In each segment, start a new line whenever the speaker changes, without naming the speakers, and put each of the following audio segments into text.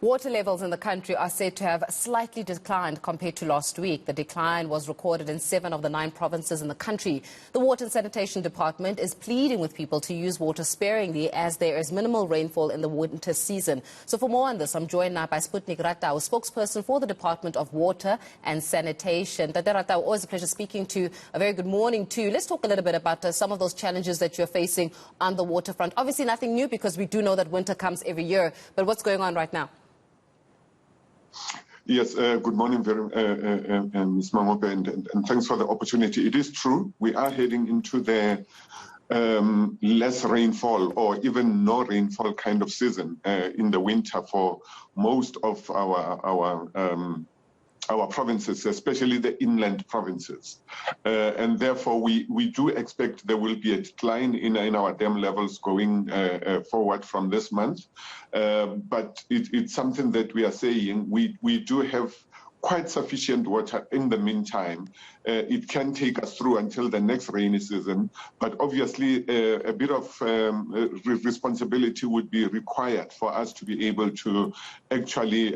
Water levels in the country are said to have slightly declined compared to last week. The decline was recorded in 7 of the 9 provinces in the country. The Water and Sanitation Department is pleading with people to use water sparingly as there is minimal rainfall in the winter season. So for more on this, I'm joined now by Sputnik Ratau, spokesperson for the Department of Water and Sanitation. Tate Ratau, always a pleasure speaking to you. A very good morning to you. Let's talk a little bit about some of those challenges that you're facing on the waterfront. Obviously nothing new because we do know that winter comes every year, but what's going on right now?
Yes, good morning, Ms. Mamope, and thanks for the opportunity. It is true, we are heading into the less rainfall or even no rainfall kind of season in the winter for most of our provinces, especially the inland provinces. And therefore, we do expect there will be a decline in our dam levels going forward from this month. But it's something that we are saying we do have quite sufficient water in the meantime. It can take us through until the next rainy season, but obviously a bit of responsibility would be required for us to be able to actually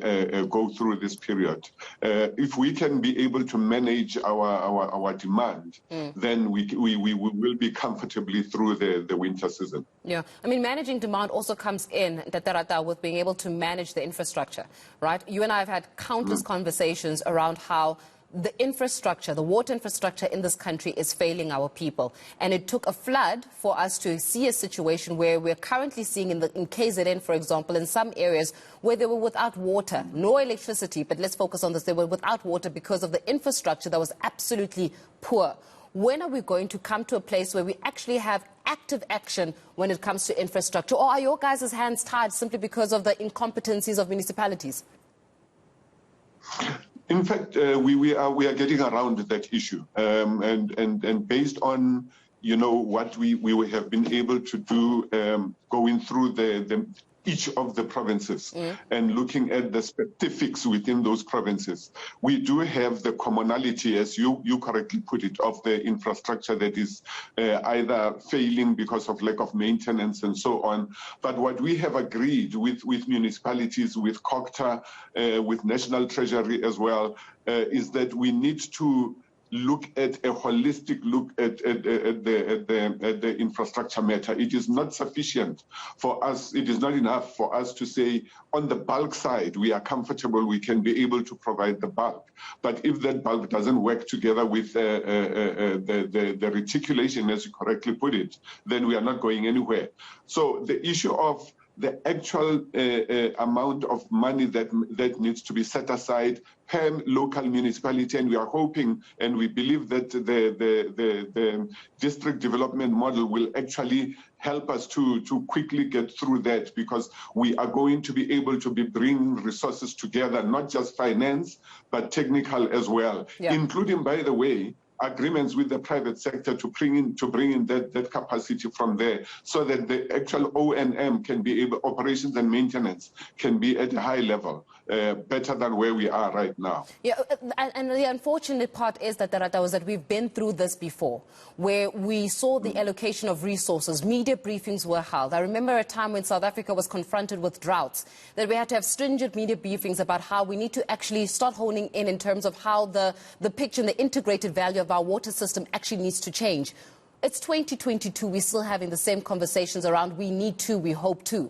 go through this period. If we can be able to manage our demand, then we will be comfortably through the winter season.
Yeah, I mean, managing demand also comes in, Tate Ratau, with being able to manage the infrastructure, right? You and I have had countless conversations around how the infrastructure, the water infrastructure in this country is failing our people. And it took a flood for us to see a situation where we're currently seeing in KZN, for example, in some areas where they were without water, no electricity, but let's focus on this, they were without water because of the infrastructure that was absolutely poor. When are we going to come to a place where we actually have active action when it comes to infrastructure? Or are your guys' hands tied simply because of the incompetencies of municipalities?
In fact, we are getting around that issue, and based on what we have been able to do going through each of the provinces and looking at the specifics within those provinces, we do have the commonality, as you correctly put it, of the infrastructure that is either failing because of lack of maintenance and so on. But what we have agreed with municipalities, with COGTA, with National Treasury as well, is that we need to look at a holistic look at the infrastructure matter. It is not sufficient for us, it is not enough for us to say on the bulk side we are comfortable, we can be able to provide the bulk. But if that bulk doesn't work together with the reticulation, as you correctly put it, then we are not going anywhere. So the issue of the actual amount of money that needs to be set aside per local municipality, and we are hoping and we believe that the district development model will actually help us to quickly get through that, because we are going to be able to bring resources together, not just finance, but technical as well, including, by the way, agreements with the private sector to bring in that capacity from there, so that the actual O&M can be able, operations and maintenance can be at a high level, better than where we are right now.
Yeah, and the unfortunate part is that we've been through this before, where we saw the allocation of resources, media briefings were held. I remember a time when South Africa was confronted with droughts, that we had to have stringent media briefings about how we need to actually start honing in terms of how the picture and the integrated value of our water system actually needs to change. It's 2022, we're still having the same conversations around we need to, we hope to.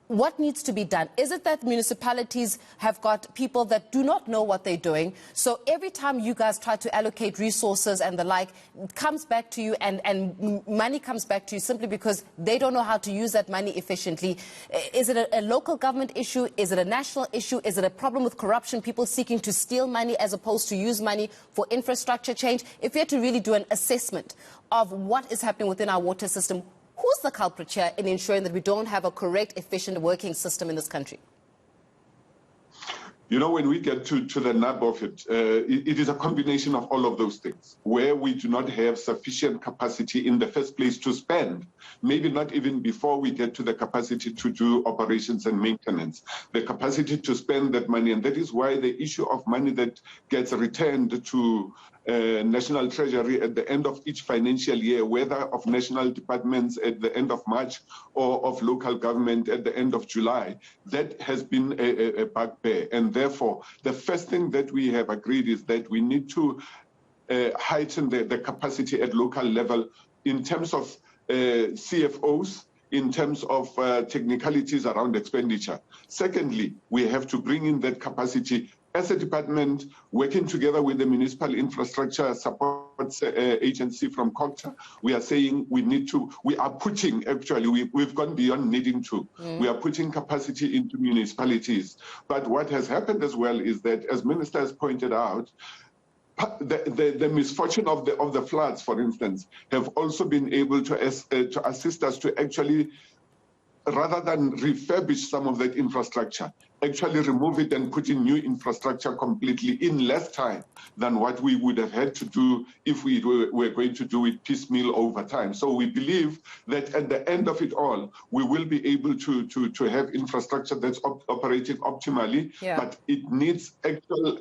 What needs to be done? Is it that municipalities have got people that do not know what they're doing? So every time you guys try to allocate resources and the like, it comes back to you and money comes back to you simply because they don't know how to use that money efficiently. Is it a local government issue? Is it a national issue? Is it a problem with corruption, people seeking to steal money as opposed to use money for infrastructure change? If we had to really do an assessment of what is happening within our water system, who's the culprit here in ensuring that we don't have a correct, efficient working system in this country?
When we get to the nub of it, it is a combination of all of those things, where we do not have sufficient capacity in the first place to spend, maybe not even before we get to the capacity to do operations and maintenance, the capacity to spend that money. And that is why the issue of money that gets returned to National Treasury at the end of each financial year, whether of national departments at the end of March or of local government at the end of July, that has been a bugbear. And therefore, the first thing that we have agreed is that we need to heighten the capacity at local level in terms of CFOs, in terms of technicalities around expenditure. Secondly, we have to bring in that capacity as a department, working together with the Municipal Infrastructure Support Agency from COGTA. We are saying we are putting, actually, we've gone beyond needing to. We are putting capacity into municipalities. But what has happened as well is that, as Minister has pointed out, the misfortune of the floods, for instance, have also been able to assist us to actually, rather than refurbish some of that infrastructure, actually remove it and put in new infrastructure completely in less time than what we would have had to do if we were going to do it piecemeal over time. So we believe that at the end of it all, we will be able to have infrastructure that's operating optimally, but it needs actual,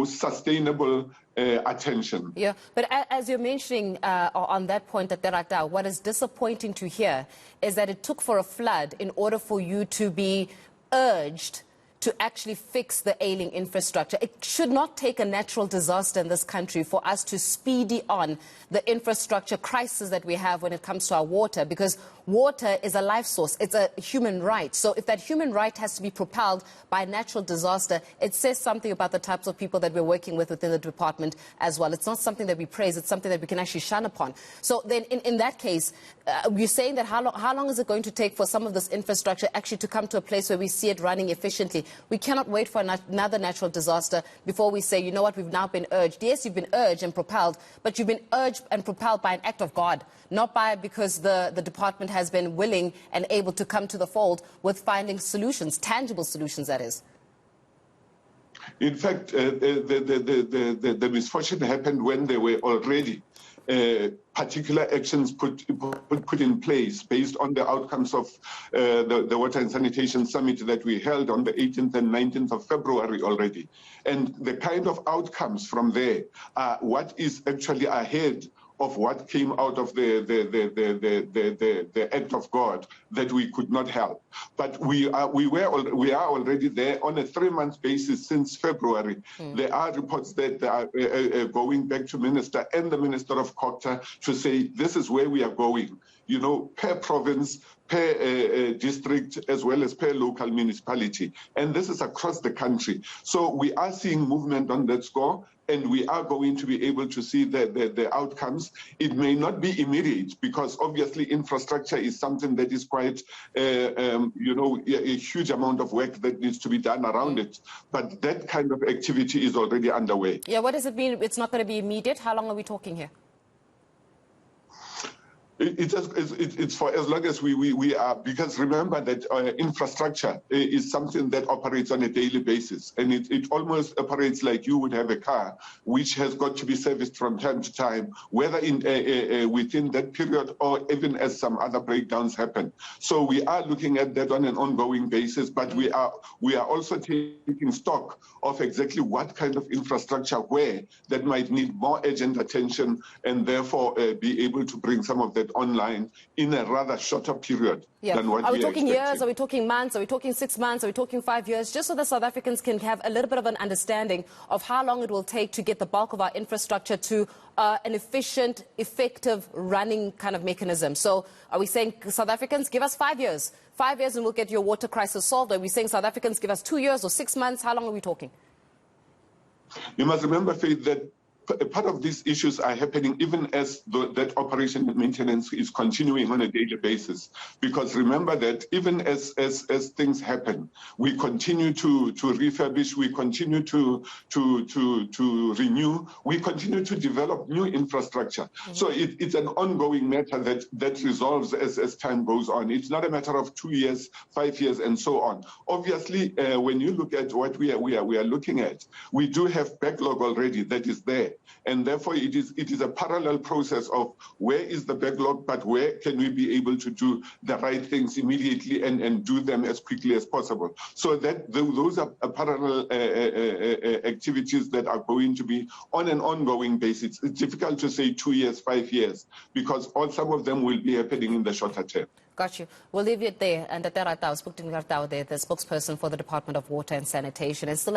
sustainable attention.
Yeah, but as you're mentioning on that point at Ratau, what is disappointing to hear is that it took for a flood in order for you to be urged to actually fix the ailing infrastructure. It should not take a natural disaster in this country for us to speedy on the infrastructure crisis that we have when it comes to our water, because water is a life source. It's a human right. So if that human right has to be propelled by a natural disaster, it says something about the types of people that we're working with within the department as well. It's not something that we praise. It's something that we can actually shun upon. So then in that case, you're saying that how long is it going to take for some of this infrastructure actually to come to a place where we see it running efficiently? We cannot wait for another natural disaster before we say, you know what, we've now been urged. Yes, you've been urged and propelled, but you've been urged and propelled by an act of God, not because the department has been willing and able to come to the fold with finding solutions, tangible solutions, that is.
In fact, the misfortune happened when they were already particular actions put in place based on the outcomes of the Water and Sanitation Summit that we held on the 18th and 19th of February already. And the kind of outcomes from there are what is actually ahead of what came out of the act of God that we could not help. But we are already there on a 3-month basis since February. There are reports that are going back to Minister and the Minister of COGTA to say this is where we are going, per province, per district, as well as per local municipality. And this is across the country. So we are seeing movement on that score, and we are going to be able to see the outcomes. It may not be immediate, because obviously infrastructure is something that is quite, a huge amount of work that needs to be done around it. But that kind of activity is already underway.
Yeah, what does it mean? It's not going to be immediate. How long are we talking here?
It's for as long as we are, because remember that infrastructure is something that operates on a daily basis, and it almost operates like you would have a car, which has got to be serviced from time to time, whether within that period or even as some other breakdowns happen. So we are looking at that on an ongoing basis, but we are also taking stock of exactly what kind of infrastructure where that might need more urgent attention, and therefore be able to bring some of that online in a rather shorter period than what we are expecting.
Are we talking years? Are we talking months? Are we talking 6 months? Are we talking 5 years? Just so the South Africans can have a little bit of an understanding of how long it will take to get the bulk of our infrastructure to an efficient, effective running kind of mechanism. So are we saying, South Africans, give us 5 years? 5 years and we'll get your water crisis solved? Are we saying, South Africans, give us 2 years or 6 months? How long are we talking?
You must remember, Faith, that part of these issues are happening even as that operation and maintenance is continuing on a daily basis. Because remember that even as things happen, we continue to refurbish, we continue to renew, we continue to develop new infrastructure. So it's an ongoing matter that resolves as time goes on. It's not a matter of 2 years, 5 years, and so on. Obviously, when you look at what we are looking at, we do have backlog already that is there. there. And therefore, it is a parallel process of where is the backlog, but where can we be able to do the right things immediately and do them as quickly as possible. So that those are parallel activities that are going to be on an ongoing basis. It's difficult to say 2 years, 5 years, because some of them will be happening in the shorter term.
Got you. We'll leave it there. And Ratau, Sputnik Ratau, the spokesperson for the Department of Water and Sanitation, is still